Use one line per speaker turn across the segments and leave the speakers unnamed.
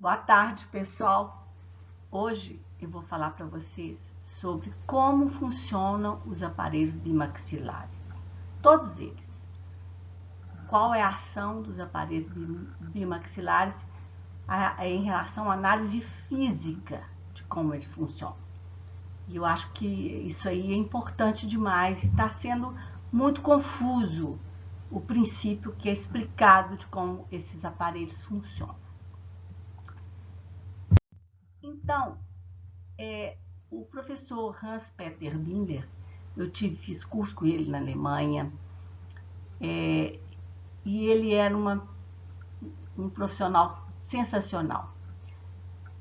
Boa tarde, pessoal. Hoje eu vou falar para vocês sobre como funcionam os aparelhos bimaxilares. Todos eles. Qual é a ação dos aparelhos bimaxilares em relação à análise física de como eles funcionam. E eu acho que isso aí é importante demais e está sendo muito confuso o princípio que é explicado de como esses aparelhos funcionam. Então, o professor Hans-Peter Binder, fiz curso com ele na Alemanha, e ele era um profissional sensacional.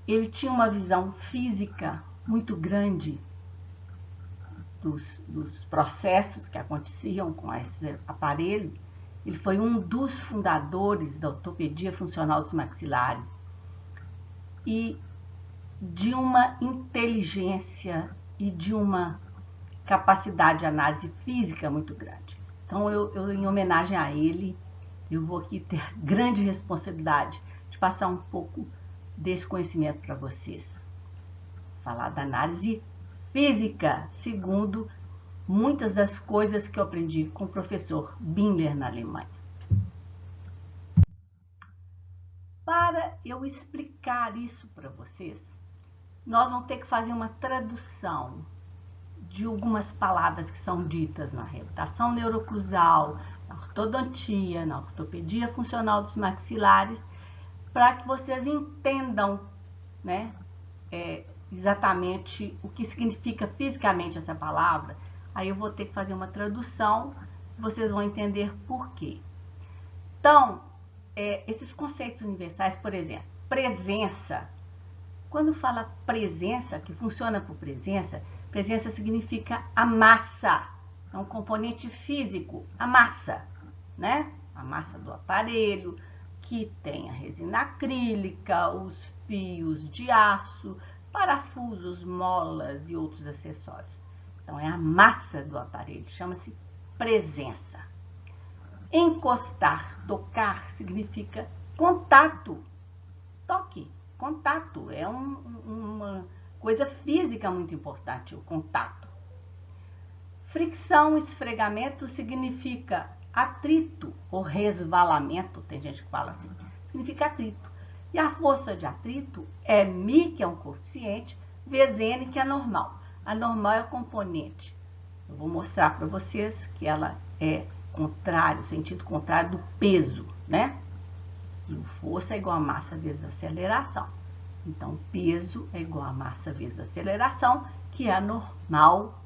Ele tinha uma visão física muito grande dos processos que aconteciam com esse aparelho. Ele foi um dos fundadores da ortopedia funcional dos maxilares e de uma inteligência e de uma capacidade de análise física muito grande. Então, eu em homenagem a ele, eu vou aqui ter grande responsabilidade de passar um pouco desse conhecimento para vocês. Falar da análise física, segundo muitas das coisas que eu aprendi com o professor Binder na Alemanha. Para eu explicar isso para vocês, nós vamos ter que fazer uma tradução de algumas palavras que são ditas na reabilitação neurocruzal, na ortodontia, na ortopedia funcional dos maxilares, para que vocês entendam, né, exatamente o que significa fisicamente essa palavra. Aí eu vou ter que fazer uma tradução, vocês vão entender por quê. Então, esses conceitos universais, por exemplo, presença. Quando fala presença, que funciona por presença, presença significa a massa, é um componente físico, a massa, né? A massa do aparelho, que tem a resina acrílica, os fios de aço, parafusos, molas e outros acessórios. Então, é a massa do aparelho, chama-se presença. Encostar, tocar, significa contato, toque. Contato é uma coisa física muito importante, o contato. Fricção, esfregamento significa atrito ou resvalamento, tem gente que fala assim, significa atrito. E a força de atrito é μ, que é um coeficiente, vezes N, que é normal. A normal é o componente. Eu vou mostrar para vocês que ela é contrário, sentido contrário do peso, né? Que o força é igual a massa vezes a aceleração. Então, peso é igual a massa vezes a aceleração, que é normal,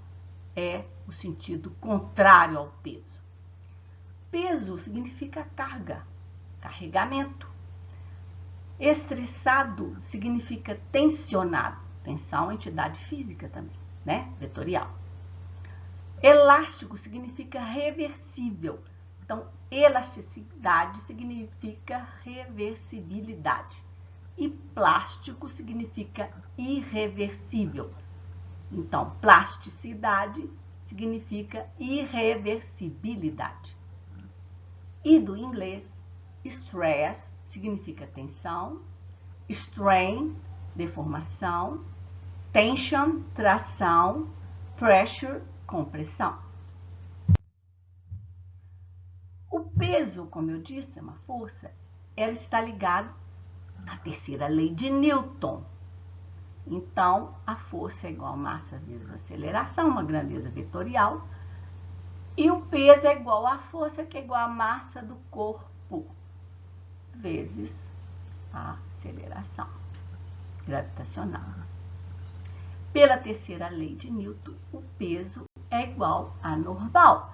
é o sentido contrário ao peso. Peso significa carga, carregamento. Estressado significa tensionado. Tensão é entidade física também, né? Vetorial. Elástico significa reversível. Então, elasticidade significa reversibilidade. E plástico significa irreversível. Então, plasticidade significa irreversibilidade. E do inglês, stress significa tensão, strain, deformação, tension, tração, pressure, compressão. O peso, como eu disse, é uma força, ela está ligada à terceira lei de Newton. Então, a força é igual a massa vezes a aceleração, uma grandeza vetorial, e o peso é igual à força, que é igual à massa do corpo, vezes a aceleração gravitacional. Pela terceira lei de Newton, o peso é igual a normal.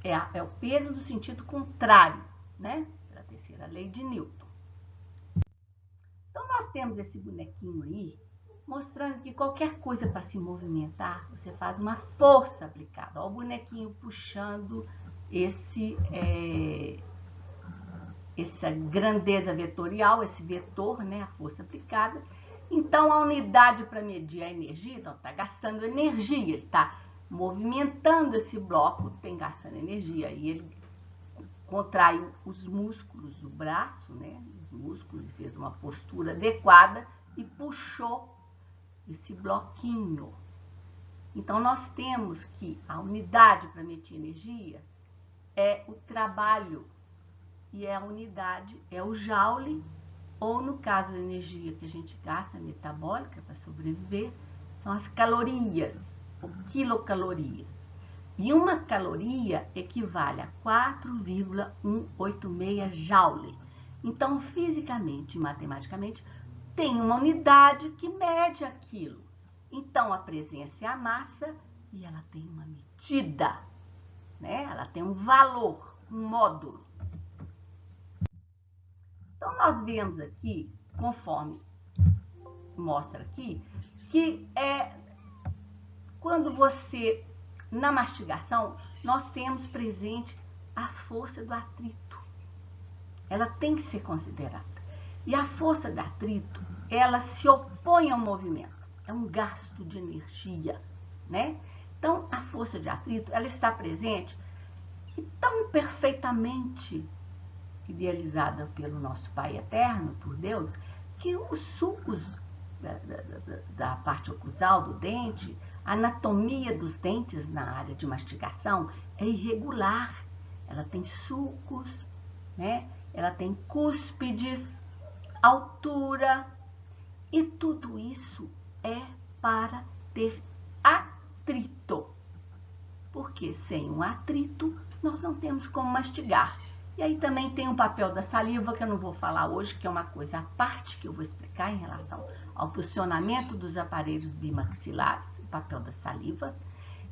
É o peso no sentido contrário, né? Pela terceira lei de Newton. Então, nós temos esse bonequinho aí, mostrando que qualquer coisa para se movimentar, você faz uma força aplicada. Olha o bonequinho puxando essa grandeza vetorial, esse vetor, né? A força aplicada. Então, a unidade para medir a energia, então, está gastando energia, ele está movimentando esse bloco, tem gastando energia. E ele contraiu os músculos do braço, né? Os músculos, e fez uma postura adequada e puxou esse bloquinho. Então, nós temos que a unidade para medir energia é o trabalho, e a unidade é o joule, ou no caso da energia que a gente gasta metabólica para sobreviver, são as calorias, ou quilocalorias. E uma caloria equivale a 4,186 joule. Então, fisicamente e matematicamente, tem uma unidade que mede aquilo. Então, a presença é a massa e ela tem uma medida, né? Ela tem um valor, um módulo. Então, nós vemos aqui, conforme mostra aqui, que quando você, na mastigação, nós temos presente a força do atrito. Ela tem que ser considerada. E a força do atrito, ela se opõe ao movimento. É um gasto de energia, né? Então, a força de atrito, ela está presente e tão perfeitamente idealizada pelo nosso Pai Eterno, por Deus, que os sulcos da parte oclusal do dente, a anatomia dos dentes na área de mastigação é irregular. Ela tem sulcos, né? Ela tem cúspides, altura, e tudo isso é para ter atrito. Porque sem um atrito, nós não temos como mastigar. E aí também tem o papel da saliva, que eu não vou falar hoje, que é uma coisa à parte que eu vou explicar em relação ao funcionamento dos aparelhos bimaxilares, o papel da saliva.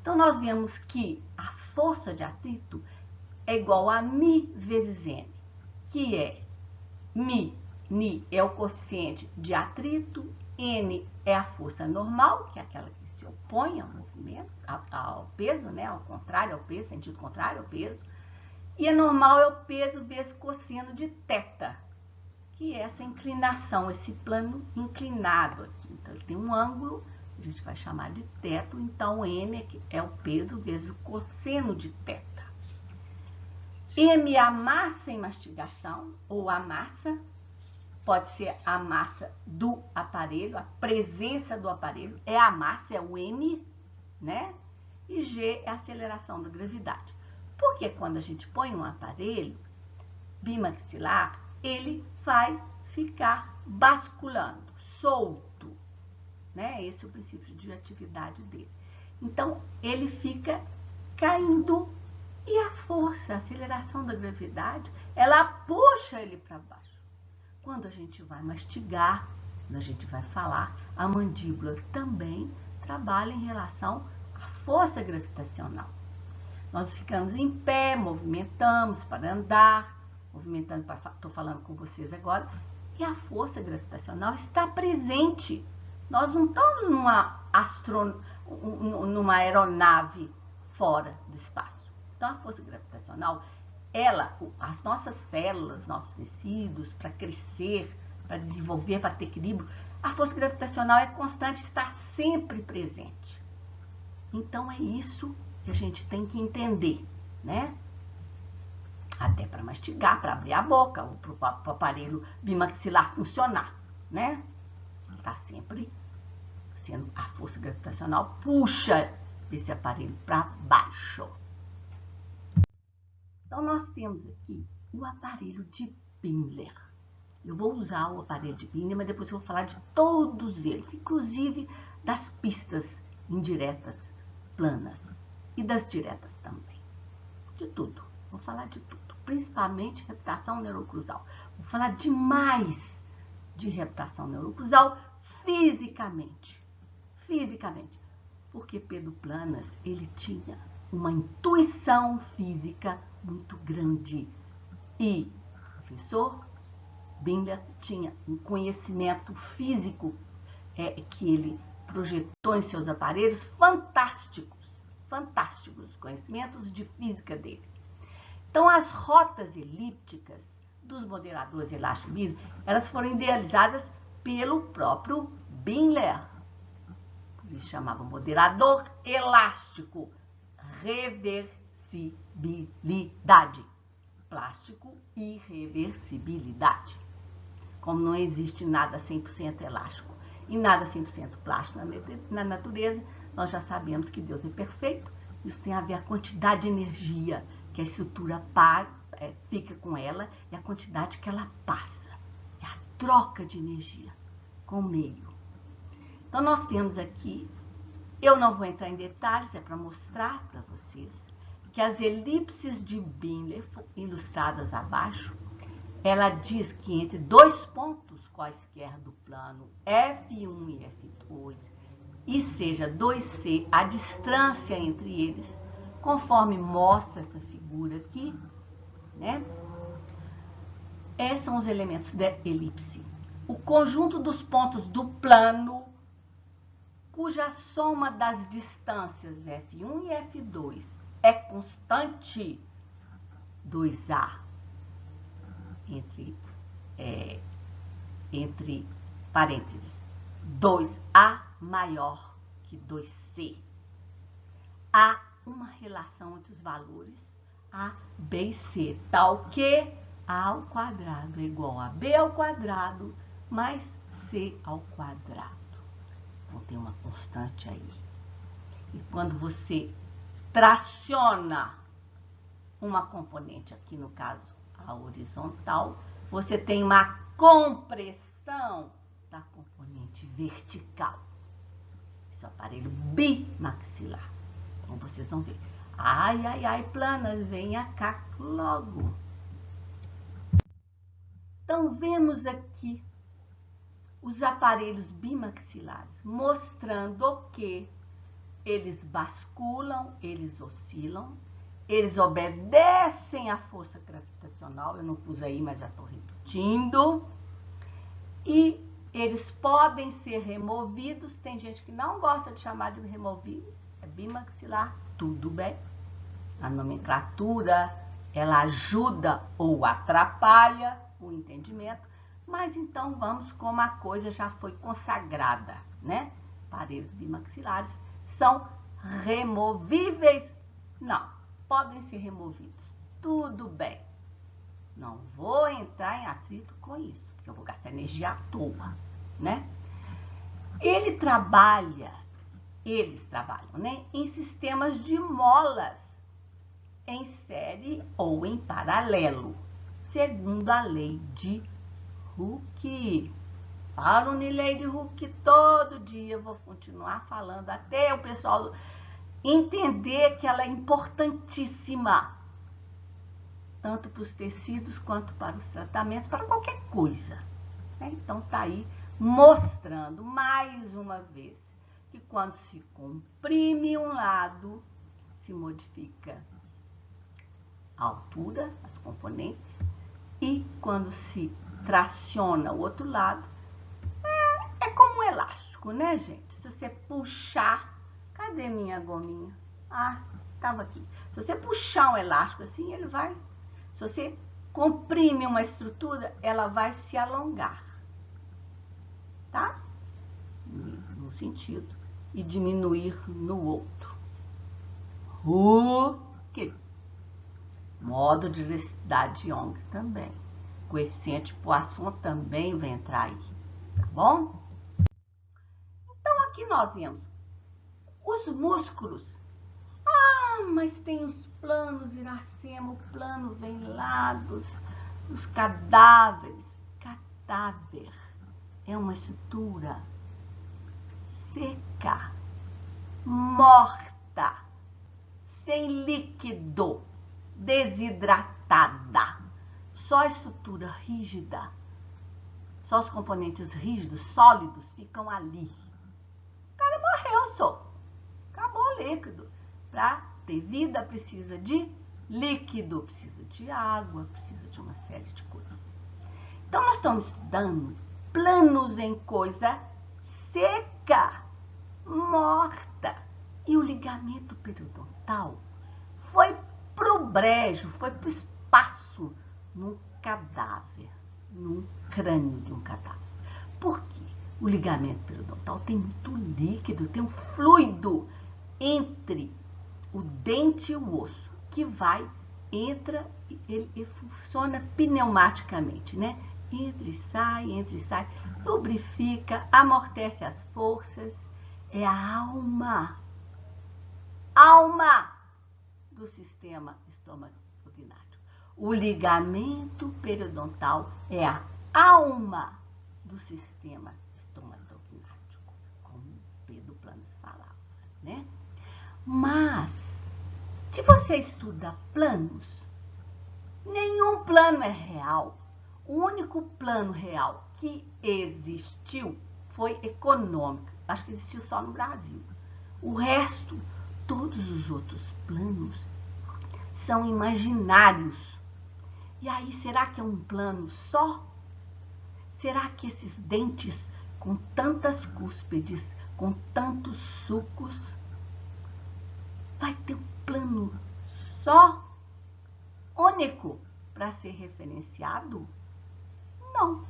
Então, nós vemos que a força de atrito é igual a μ vezes N, que é μ é o coeficiente de atrito, N é a força normal, que é aquela que se opõe ao movimento, ao peso, né? Ao contrário ao peso, sentido contrário ao peso. E a normal é o peso vezes cosseno de θ, que é essa inclinação, esse plano inclinado aqui. Então, ele tem um ângulo, a gente vai chamar de θ, então N é o peso vezes o cosseno de θ. M é a massa em mastigação, ou a massa, pode ser a massa do aparelho, a presença do aparelho, é a massa, é o M, né? E G é a aceleração da gravidade. Porque quando a gente põe um aparelho bimaxilar, ele vai ficar basculando, solto, né? Esse é o princípio de atividade dele. Então, ele fica caindo e a força, a aceleração da gravidade, ela puxa ele para baixo. Quando a gente vai mastigar, quando a gente vai falar, a mandíbula também trabalha em relação à força gravitacional. Nós ficamos em pé, movimentamos para andar, estou falando com vocês agora, e a força gravitacional está presente. Nós não estamos numa aeronave fora do espaço. Então, a força gravitacional, as nossas células, nossos tecidos, para crescer, para desenvolver, para ter equilíbrio, a força gravitacional é constante, está sempre presente. Então, é isso que a gente tem que entender, né? Até para mastigar, para abrir a boca, para o aparelho bimaxilar funcionar, né? Está sempre sendo, a força gravitacional puxa esse aparelho para baixo. Então, nós temos aqui o aparelho de Bindler. Eu vou usar o aparelho de Bindler, mas depois eu vou falar de todos eles, inclusive das pistas indiretas planas e das diretas também. De tudo. Vou falar de tudo, principalmente reputação neurocruzal. Vou falar demais de reputação neurocruzal fisicamente. Fisicamente. Porque Pedro Planas, ele tinha uma intuição física muito grande. E o professor Bindler tinha um conhecimento físico que ele projetou em seus aparelhos fantásticos conhecimentos de física dele. Então, as rotas elípticas dos moderadores elásticos Bindler, elas foram idealizadas pelo próprio Bindler. Ele chamava moderador elástico, reversibilidade, plástico e reversibilidade. como não existe nada 100% elástico e nada 100% plástico na natureza, nós já sabemos que Deus é perfeito. Isso tem a ver com a quantidade de energia que a estrutura fica com ela e a quantidade que ela passa. É a troca de energia com o meio. Então, nós temos aqui, eu não vou entrar em detalhes, é para mostrar para vocês que as elipses de Binley, ilustradas abaixo, ela diz que entre dois pontos quaisquer do plano F1 e F2, e seja 2C a distância entre eles, conforme mostra essa figura aqui, né? Esses são os elementos da elipse. O conjunto dos pontos do plano, cuja soma das distâncias F1 e F2 é constante, 2A, entre parênteses, 2A maior que 2C. Há uma relação entre os valores A, B e C, tal que A ao quadrado é igual a B ao quadrado mais C ao quadrado. Então, tem uma constante aí. E quando você traciona uma componente, aqui no caso a horizontal, você tem uma compressão da componente vertical. Esse é o aparelho bimaxilar. Então, vocês vão ver. Ai, ai, ai, planas, venha cá logo. Então, vemos aqui os aparelhos bimaxilares, mostrando que eles basculam, eles oscilam, eles obedecem à força gravitacional, eu não pus aí, mas já estou repetindo, e eles podem ser removidos. Tem gente que não gosta de chamar de removíveis, é bimaxilar, tudo bem. A nomenclatura, ela ajuda ou atrapalha o entendimento, mas então vamos como a coisa já foi consagrada, né? Aparelhos bimaxilares são removíveis? Não, podem ser removidos, tudo bem. Não vou entrar em atrito com isso, porque eu vou gastar energia à toa, né? Eles trabalham, né, em sistemas de molas, em série ou em paralelo, segundo a lei de Hooke. Falo em lei de Hooke todo dia, eu vou continuar falando até o pessoal entender que ela é importantíssima, tanto para os tecidos quanto para os tratamentos, para qualquer coisa. Então, tá aí mostrando mais uma vez que quando se comprime um lado, se modifica a altura, as componentes, e quando se traciona o outro lado, é como um elástico, né, gente? Se você puxar, cadê minha gominha? Ah, estava aqui. Se você puxar um elástico assim, ele vai, se você comprime uma estrutura, ela vai se alongar, tá? No sentido, e diminuir no outro. Hooke. Modo de eletricidade de Young também. Coeficiente Poisson também vai entrar aí, tá bom? Então, aqui nós vemos os músculos. Ah, mas tem os planos, Iracema, o plano vem lá dos cadáveres. Cadáver é uma estrutura seca, morta, sem líquido, desidratada. Só a estrutura rígida, só os componentes rígidos, sólidos, ficam ali. O cara morreu, só. Acabou o líquido. Para ter vida, precisa de líquido, precisa de água, precisa de uma série de coisas. Então, nós estamos estudando planos em coisa seca, morta. E o ligamento periodontal foi pro brejo, foi pro espaço, num cadáver, num crânio de um cadáver. Por quê? O ligamento periodontal tem muito líquido, tem um fluido entre o dente e o osso, que vai, entra, ele funciona pneumaticamente, né? entra e sai, lubrifica, amortece as forças. É a alma do sistema estômago-gnático. O ligamento periodontal é a alma do sistema estômago-gnático, como Pedro Planas falava, né? Mas, se você estuda planos, nenhum plano é real. O único plano real que existiu foi econômico. Acho que existiu só no Brasil. O resto, todos os outros planos são imaginários. E aí, será que é um plano só? Será que esses dentes com tantas cúspides, com tantos sucos, vai ter um plano só, único, para ser referenciado? Não.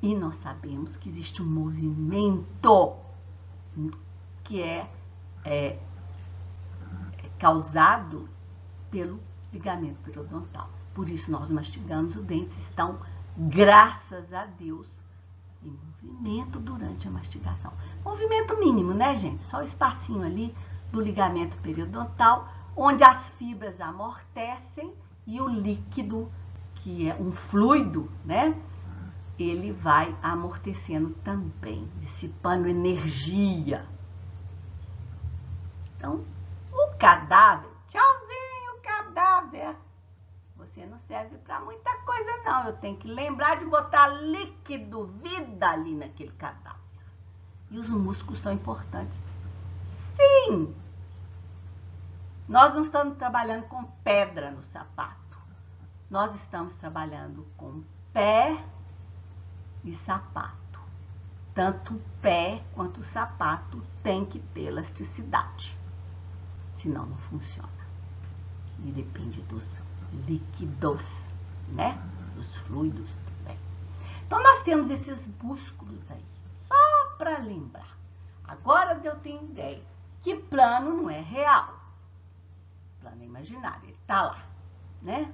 E nós sabemos que existe um movimento que é causado pelo ligamento periodontal. Por isso nós mastigamos, os dentes estão, graças a Deus, em movimento durante a mastigação. Movimento mínimo, né, gente? Só o espacinho ali do ligamento periodontal, onde as fibras amortecem e o líquido, que é um fluido, né? Ele vai amortecendo também, dissipando energia. Então, o cadáver, tchauzinho, cadáver, você não serve para muita coisa, não. Eu tenho que lembrar de botar líquido, vida ali naquele cadáver. E os músculos são importantes. Sim! Nós não estamos trabalhando com pedra no sapato. Nós estamos trabalhando com pé e sapato. Tanto o pé quanto o sapato tem que ter elasticidade. Senão não funciona. E depende dos líquidos, né? Dos fluidos também. Então, nós temos esses músculos aí. Só para lembrar. Agora eu tenho ideia que plano não é real. Plano é imaginário, ele está lá, né?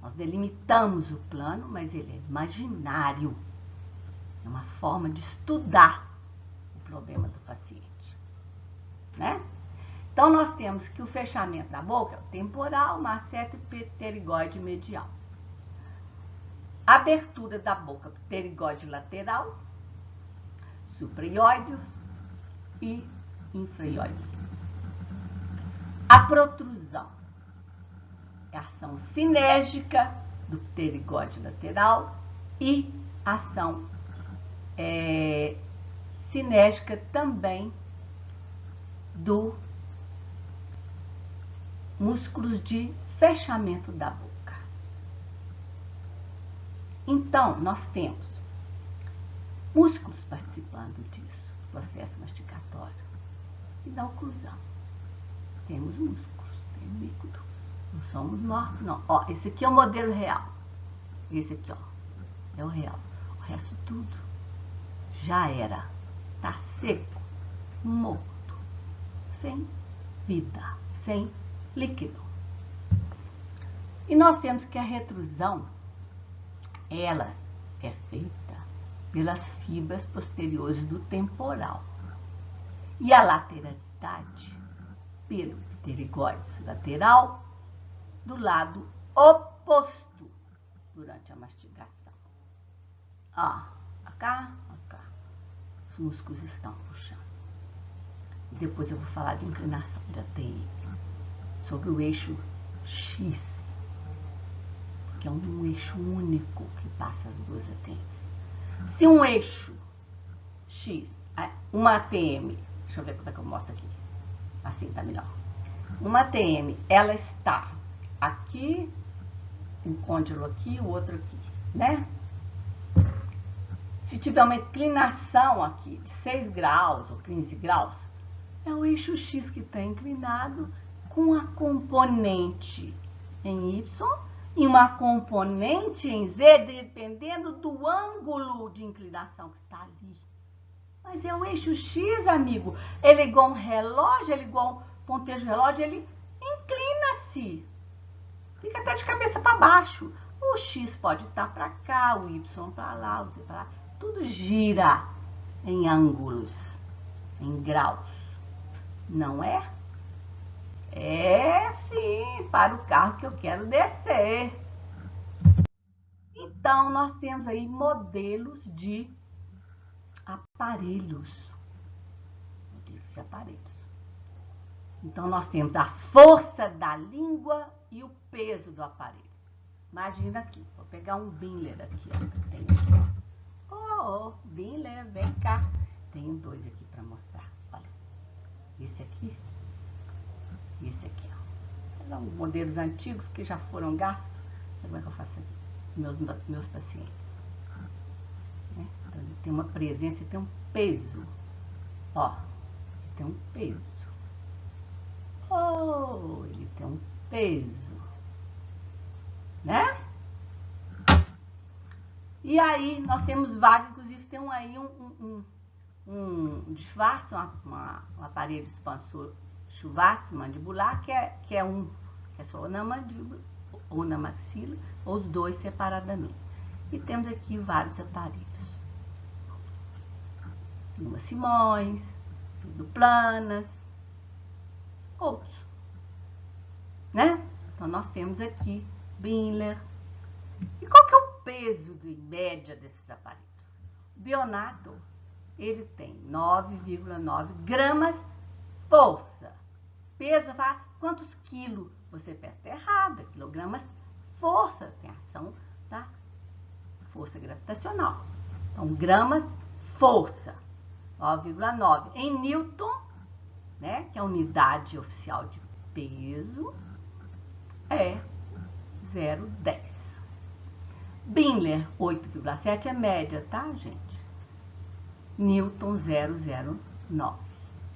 Nós delimitamos o plano, mas ele é imaginário. É uma forma de estudar o problema do paciente, né? Então, nós temos que o fechamento da boca é o temporal, masseter e pterigóide medial. Abertura da boca, pterigóide lateral, supraioides e infraioide. A protrusão é a ação sinérgica do pterigóide lateral e ação sinérgica também do músculos de fechamento da boca. Então, nós temos músculos participando disso, processo mastigatório e da oclusão. Temos músculos, tem líquido. Não somos mortos, não. Ó, esse aqui é o modelo real. Esse aqui, ó, é o real. O resto tudo já era. Tá seco, morto, sem vida, sem líquido. E nós temos que a retrusão, ela é feita pelas fibras posteriores do temporal. E a lateralidade pelo pterigóide lateral do lado oposto durante a mastigação. Ó, cá. Os músculos estão puxando. E depois eu vou falar de inclinação da TM, sobre o eixo X, que é um eixo único que passa as duas ATMs. Se um eixo X, uma ATM, deixa eu ver como é que eu mostro aqui, assim tá melhor. Uma ATM, ela está aqui, um côndilo aqui, o outro aqui, né? Se tiver uma inclinação aqui de 6 graus ou 15 graus, é o eixo X que está inclinado com a componente em Y e uma componente em Z, dependendo do ângulo de inclinação que está ali. Mas é o eixo X, amigo. Ele é igual um relógio, ele é igual um ponteiro de relógio, ele inclina-se. Fica até de cabeça para baixo. O X pode estar para cá, o Y para lá, o Z para lá. Tudo gira em ângulos, em graus. Não é? É sim, para o carro que eu quero descer. Então, nós temos aí modelos de aparelhos. Modelos de aparelhos. Então, nós temos a força da língua e o peso do aparelho. Imagina aqui, vou pegar um Binler aqui. Binler, vem cá. Tenho dois aqui para mostrar. Olha, esse aqui e esse aqui. São modelos antigos que já foram gastos. Como é que eu faço aqui? Meus pacientes. Então, ele tem uma presença, ele tem um peso. Ó, ele tem um peso. Ele tem um peso. Né? E aí, nós temos vários, inclusive tem aí um Schwartz, um aparelho expansor Schwartz mandibular, que é só na mandíbula ou na maxila, ou os dois separadamente. E temos aqui vários aparelhos. Uma Simões, planas, outros. Né? Então, nós temos aqui Binler. E qual que é o peso de média desses aparelhos? O Bionato, ele tem 9,9 gramas força. Peso, quantos quilos você pesa? Está errado, é quilogramas força, tem ação da força gravitacional. Então, gramas força, 9,9. Em Newton, né, que é a unidade oficial de peso, é 0,10. Binler, 8,7 é média, tá, gente? Newton, 0,09.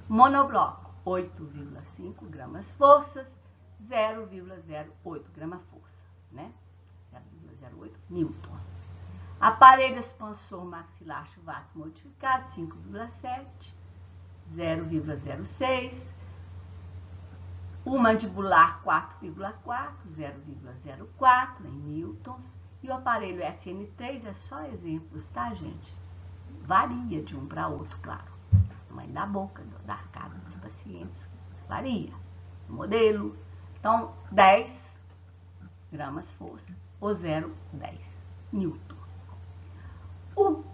Monobloco, 8,5 gramas forças, 0,08 grama força, né? 0,08 Newton. Aparelho expansor maxilar Schwartz modificado, 5,7, 0,06. O mandibular, 4,4, 0,04 em newtons. E o aparelho SN3 é só exemplos, tá, gente? Varia de um para outro, claro. Tamanho da boca, da arcada dos pacientes, varia. O modelo. Então, 10 gramas força ou 0,10 newtons. O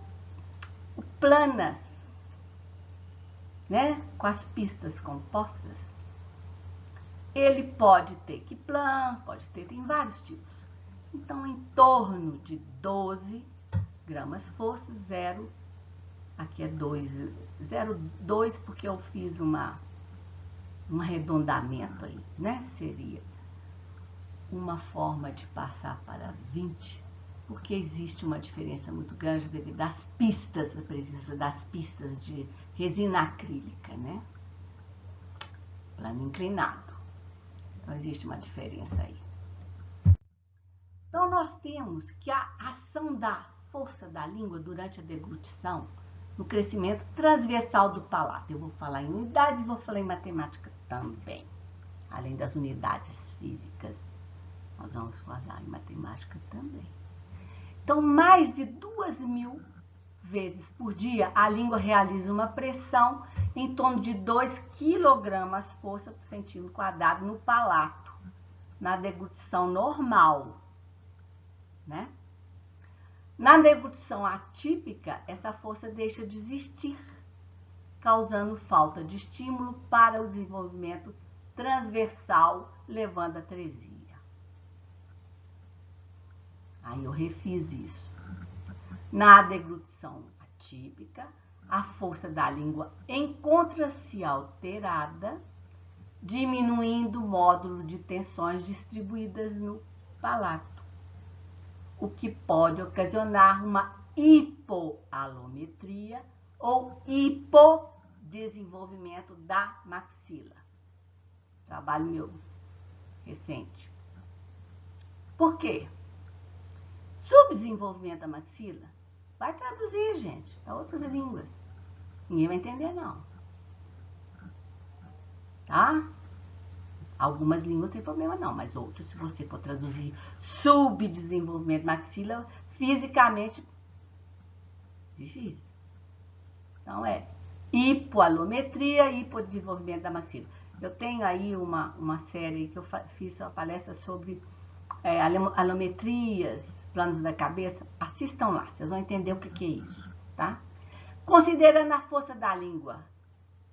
planas, né, com as pistas compostas, ele pode ter Kiplan, tem vários tipos. Então, em torno de 12 gramas força, 0, aqui é 0,2 porque eu fiz um arredondamento aí, né? Seria uma forma de passar para 20, porque existe uma diferença muito grande devido às pistas, a presença das pistas de resina acrílica, né? Plano inclinado. Então, existe uma diferença aí. Então, nós temos que a ação da força da língua durante a deglutição, no crescimento transversal do palato. Eu vou falar em unidades e vou falar em matemática também. Além das unidades físicas, nós vamos falar em matemática também. Então, mais de 2.000 vezes por dia, a língua realiza uma pressão em torno de 2 kg força por centímetro quadrado no palato, na deglutição normal, né? Na deglutição atípica, essa força deixa de existir, causando falta de estímulo para o desenvolvimento transversal, levando a atresia. Aí eu refiz isso. Na deglutição atípica, a força da língua encontra-se alterada, diminuindo o módulo de tensões distribuídas no palato, o que pode ocasionar uma hipoalometria ou hipodesenvolvimento da maxila. Trabalho meu recente. Por quê? Subdesenvolvimento da maxila vai traduzir, gente, para outras línguas. Ninguém vai entender, não. Tá? Algumas línguas tem problema não, mas outras, se você for traduzir subdesenvolvimento maxila, fisicamente, difícil. Então, hipoalometria e hipodesenvolvimento da maxila. Eu tenho aí uma série que eu fiz uma palestra sobre alometrias, planos da cabeça. Assistam lá, vocês vão entender o que é isso, tá? Considerando a força da língua,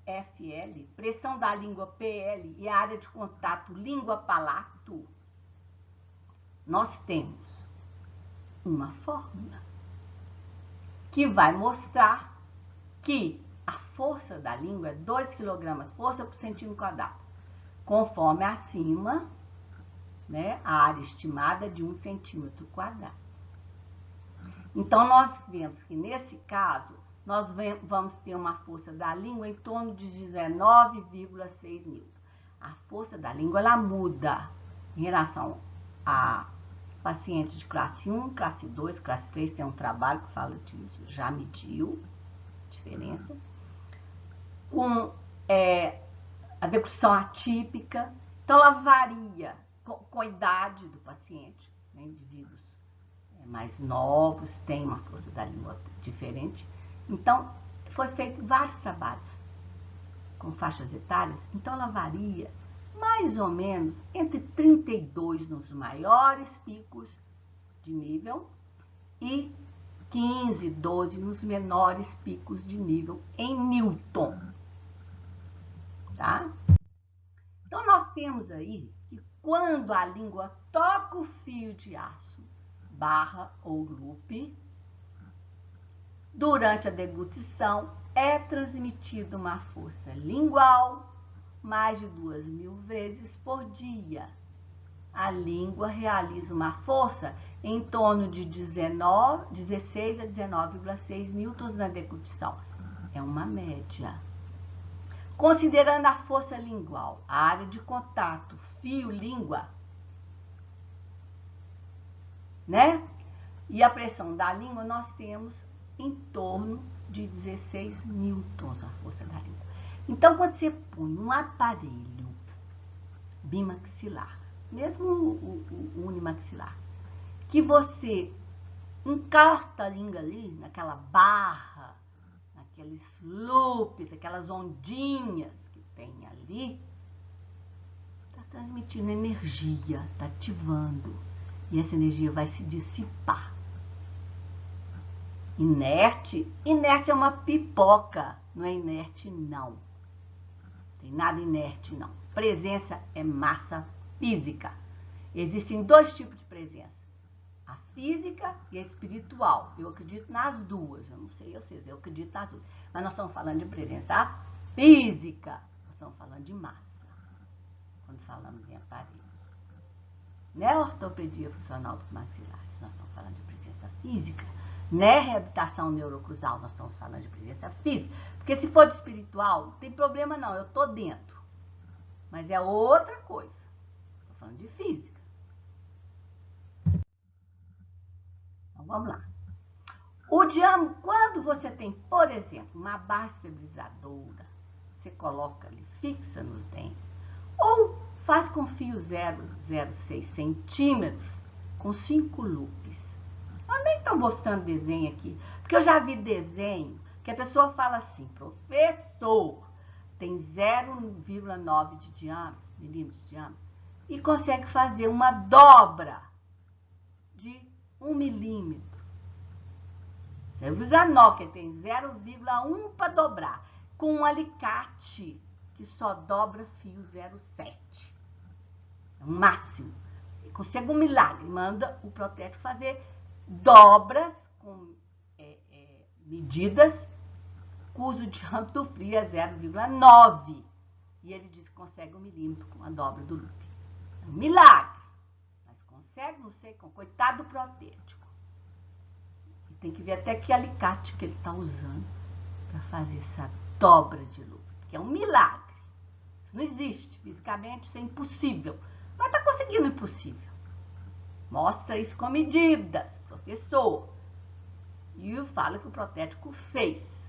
FL, pressão da língua, PL, e a área de contato língua-palato, nós temos uma fórmula que vai mostrar que a força da língua é 2 kg força por centímetro quadrado, conforme acima, né, a área estimada de 1 centímetro quadrado. Então, nós vemos que nesse caso, nós vamos ter uma força da língua em torno de 19,6 N. A força da língua, ela muda em relação a pacientes de classe 1, classe 2, classe 3, tem um trabalho que fala disso, já mediu diferença. Com a deglutição atípica, então ela varia com a idade do paciente, né? Indivíduos mais novos têm uma força da língua diferente. Então, foi feito vários trabalhos com faixas etárias, então ela varia mais ou menos entre 32 nos maiores picos de nível e 15, 12 nos menores picos de nível em Newton, tá? Então, nós temos aí que quando a língua toca o fio de aço, barra ou loop, durante a deglutição, é transmitida uma força lingual mais de 2.000 vezes por dia. A língua realiza uma força em torno de 16 a 19,6 newtons na deglutição. É uma média. Considerando a força lingual, a área de contato fio-língua, né? E a pressão da língua, nós temos em torno de 16 newtons a força da língua. Então, quando você põe um aparelho bimaxilar, mesmo o unimaxilar, que você encarta a língua ali, naquela barra, naqueles loops, aquelas ondinhas que tem ali, está transmitindo energia, está ativando, e essa energia vai se dissipar. Inerte? Inerte é uma pipoca, não é inerte não. Tem nada inerte não. Presença é massa física. Existem dois tipos de presença, a física e a espiritual. Eu acredito nas duas, eu não sei vocês, eu acredito nas duas. Mas nós estamos falando de presença física, nós estamos falando de massa, quando falamos em aparelhos. Não é ortopedia funcional dos maxilares, nós estamos falando de presença física. Não é reabilitação neurocruzal, nós estamos falando de presença física. Porque se for de espiritual, não tem problema não, eu estou dentro. Mas é outra coisa. Estou falando de física. Então, vamos lá. O diâmetro, quando você tem, por exemplo, uma barra estabilizadora, você coloca ali, fixa nos dentes, ou faz com fio 0,06 centímetros, com 5 loops. Eu nem estou mostrando desenho aqui, porque eu já vi desenho que a pessoa fala assim, professor, tem 0,9 de diâmetro, milímetros de diâmetro, e consegue fazer uma dobra de 1 milímetro. 0,9, que tem 0,1 para dobrar, com um alicate que só dobra fio 0,7. É o máximo. Ele consegue um milagre, manda o protético fazer dobras com medidas, cujo diâmetro do fio é 0,9. E ele diz que consegue 1 milímetro com a dobra do loop. É um milagre. Mas consegue, não sei, com coitado do protético. E tem que ver até que alicate que ele está usando para fazer essa dobra de loop. Que é um milagre. Isso não existe. Fisicamente, isso é impossível. Mas está conseguindo o impossível. Mostra isso com medidas, professor. E fala que o protético fez.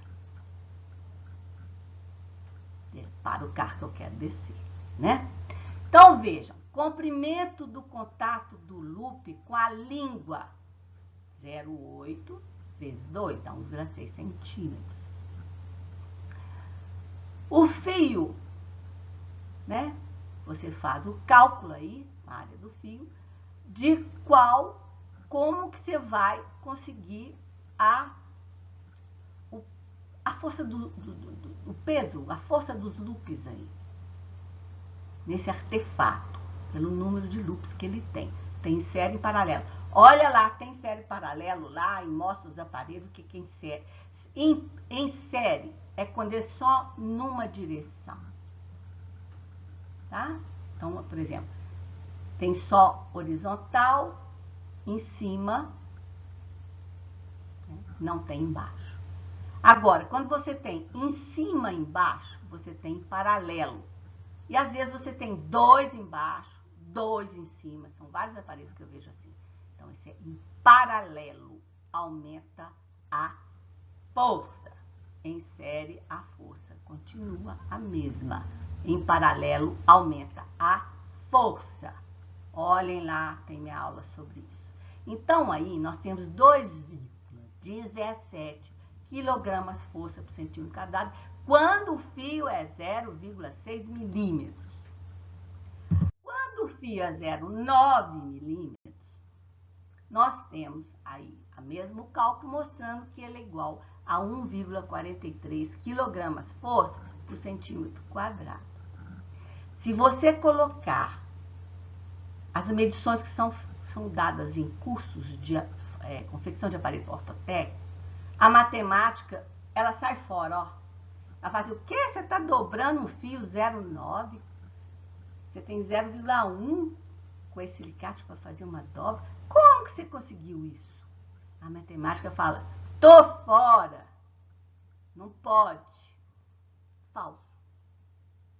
Para o carro que eu quero descer, né? Então, vejam, comprimento do contato do loop com a língua, 0,8 vezes 2, dá 1,6 centímetros. O fio, né? Você faz o cálculo aí, na área do fio, de como que você vai conseguir a força do peso, a força dos loops aí, nesse artefato, pelo número de loops que ele tem. Tem série e paralelo. Olha lá, tem série e paralelo lá e mostra os aparelhos que em série. Em série é quando é só numa direção. Tá? Então, por exemplo, tem só horizontal, em cima, não tem embaixo. Agora, quando você tem em cima e embaixo, você tem paralelo. E às vezes você tem 2 embaixo, 2 em cima. São vários aparelhos que eu vejo assim. Então, esse é em paralelo. Aumenta a força. Em série, a força continua a mesma. Em paralelo, aumenta a força. Olhem lá, tem minha aula sobre isso. Então, aí, nós temos 2,17 quilogramas força por centímetro quadrado, quando o fio é 0,6 milímetros. Quando o fio é 0,9 milímetros, nós temos aí o mesmo cálculo mostrando que ele é igual a 1,43 quilogramas força por centímetro quadrado. Se você colocar as medições que são dadas em cursos de confecção de aparelho ortotécnico, a matemática, ela sai fora, ó. Ela faz o quê? Você está dobrando um fio 0,9? Você tem 0,1 com esse alicate para fazer uma dobra? Como que você conseguiu isso? A matemática fala, tô fora. Não pode. Falso.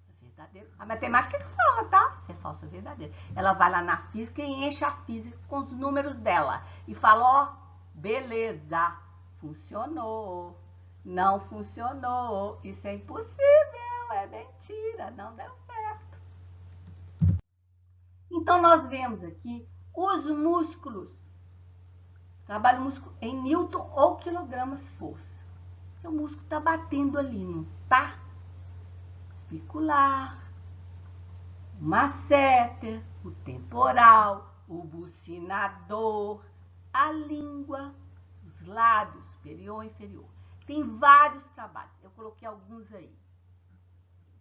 É verdadeiro. A matemática que fala, tá? Se é falso ou verdadeiro. Ela vai lá na física e enche a física com os números dela. E fala, ó, beleza, funcionou. Não funcionou. Isso é impossível, é mentira, não deu certo. Então, nós vemos aqui os músculos. Trabalho músculo em Newton ou quilogramas força. O músculo está batendo ali, não tá? Articular, o masseter, o temporal, o bucinador, a língua, os lábios, superior e inferior. Tem vários trabalhos, eu coloquei alguns aí,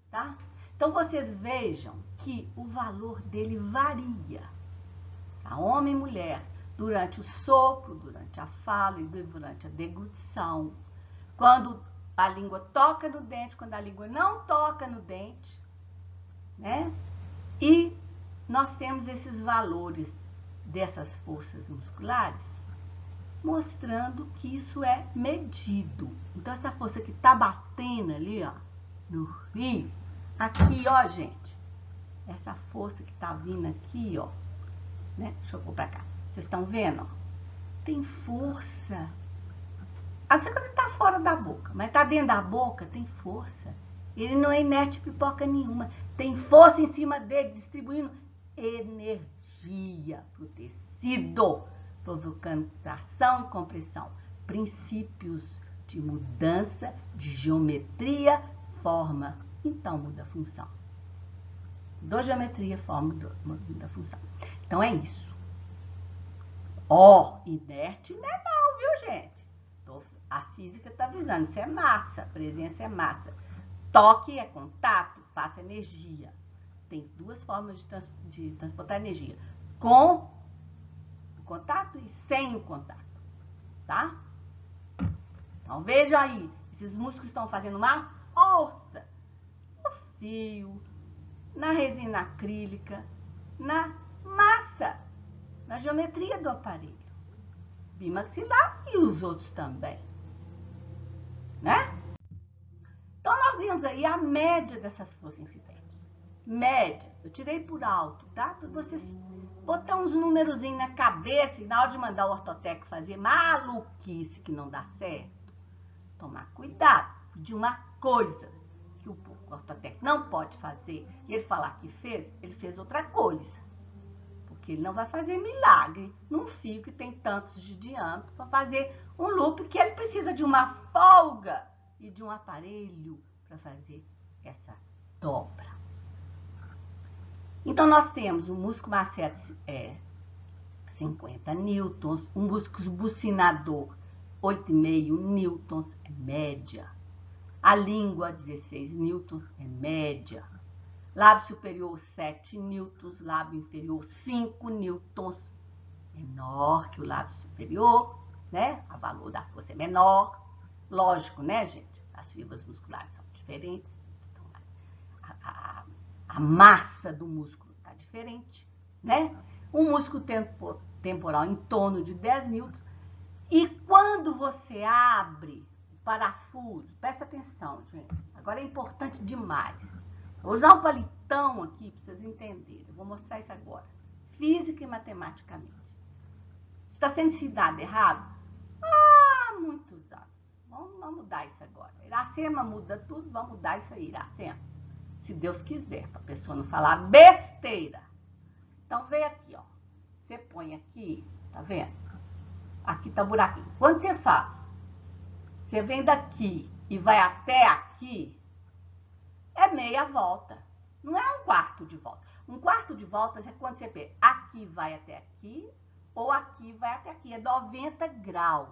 tá? Então, vocês vejam que o valor dele varia, tá? Homem e mulher, durante o sopro, durante a fala e durante a deglutição. Quando a língua toca no dente, quando a língua não toca no dente, né? E nós temos esses valores dessas forças musculares, mostrando que isso é medido. Então, essa força que tá batendo ali, ó, no rio, aqui, ó, gente, essa força que tá vindo aqui, ó, né? Deixa eu pôr pra cá. Vocês estão vendo, ó? Tem força. A não ser quando ele tá fora da boca, mas tá dentro da boca, tem força. Ele não é inerte pipoca nenhuma. Tem força em cima dele, distribuindo energia pro tecido, provocando tração e compressão. Princípios de mudança, de geometria, forma. Então, muda a função. Mudou geometria, forma, muda a função. Então, é isso. Ó, inerte não é não, viu, gente? A física está avisando, isso é massa, presença é massa. Toque é contato, passa energia. Tem duas formas de transportar energia. Com o contato e sem o contato, tá? Então, veja aí, esses músculos estão fazendo uma força no fio, na resina acrílica, na massa, na geometria do aparelho. Bimaxilar e os outros também. Né? Então, nós vimos aí a média dessas forças incidentes. Média, eu tirei por alto, tá? Para vocês botar uns numerozinhos na cabeça e na hora de mandar o ortotécnico fazer maluquice que não dá certo, tomar cuidado de uma coisa, que o ortotécnico não pode fazer, e ele falar que fez, ele fez outra coisa. Porque ele não vai fazer milagre num fio que tem tantos de diâmetro para fazer um loop que ele precisa de uma folga e de um aparelho para fazer essa dobra. Então, nós temos um músculo masseter 50 newtons, um músculo bucinador 8,5 newtons, é média. A língua, 16 newtons, é média. Lábio superior, 7 newtons, lábio inferior, 5 newtons, menor que o lábio superior, né? O valor da força é menor. Lógico, né, gente? As fibras musculares são diferentes. Então, a massa do músculo está diferente, né? Um músculo temporal em torno de 10 newtons. E quando você abre o parafuso, presta atenção, gente. Agora é importante demais. Vou usar um palitão aqui para vocês entenderem. Eu vou mostrar isso agora. Física e matematicamente. Está sendo ensinado errado? Há muitos anos. Vamos mudar isso agora. Iracema muda tudo, vamos mudar isso aí, Iracema. Se Deus quiser, para a pessoa não falar besteira. Então, vem aqui, ó. Você põe aqui, tá vendo? Aqui tá buraquinho. Quando você faz? Você vem daqui e vai até aqui, é meia volta. Não é um quarto de volta. Um quarto de volta é quando você vê aqui vai até aqui, ou aqui vai até aqui. É 90 graus.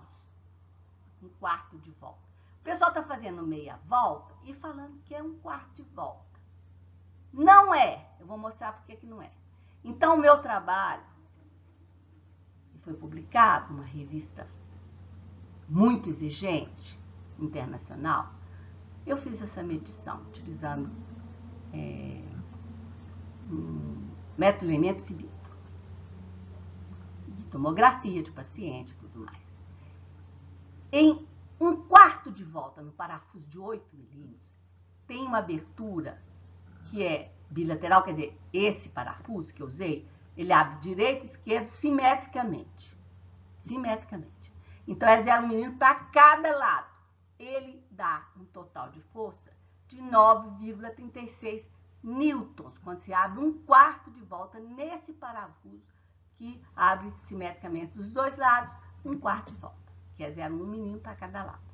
Um quarto de volta. O pessoal está fazendo meia volta e falando que é um quarto de volta. Não é. Eu vou mostrar por que não é. Então, o meu trabalho foi publicado numa revista muito exigente, internacional. Eu fiz essa medição utilizando um meta-elemento finito, de tomografia de paciente e tudo mais. Em um quarto de volta no parafuso de 8 milímetros, tem uma abertura que é bilateral, quer dizer, esse parafuso que eu usei, ele abre direito e esquerdo simetricamente. Simetricamente. Então, é 0,1 milímetro para cada lado. Ele dá um total de força de 9,36 newtons, quando se abre um quarto de volta nesse parafuso que abre simetricamente dos dois lados, um quarto de volta, que é 0,1 milímetro para cada lado.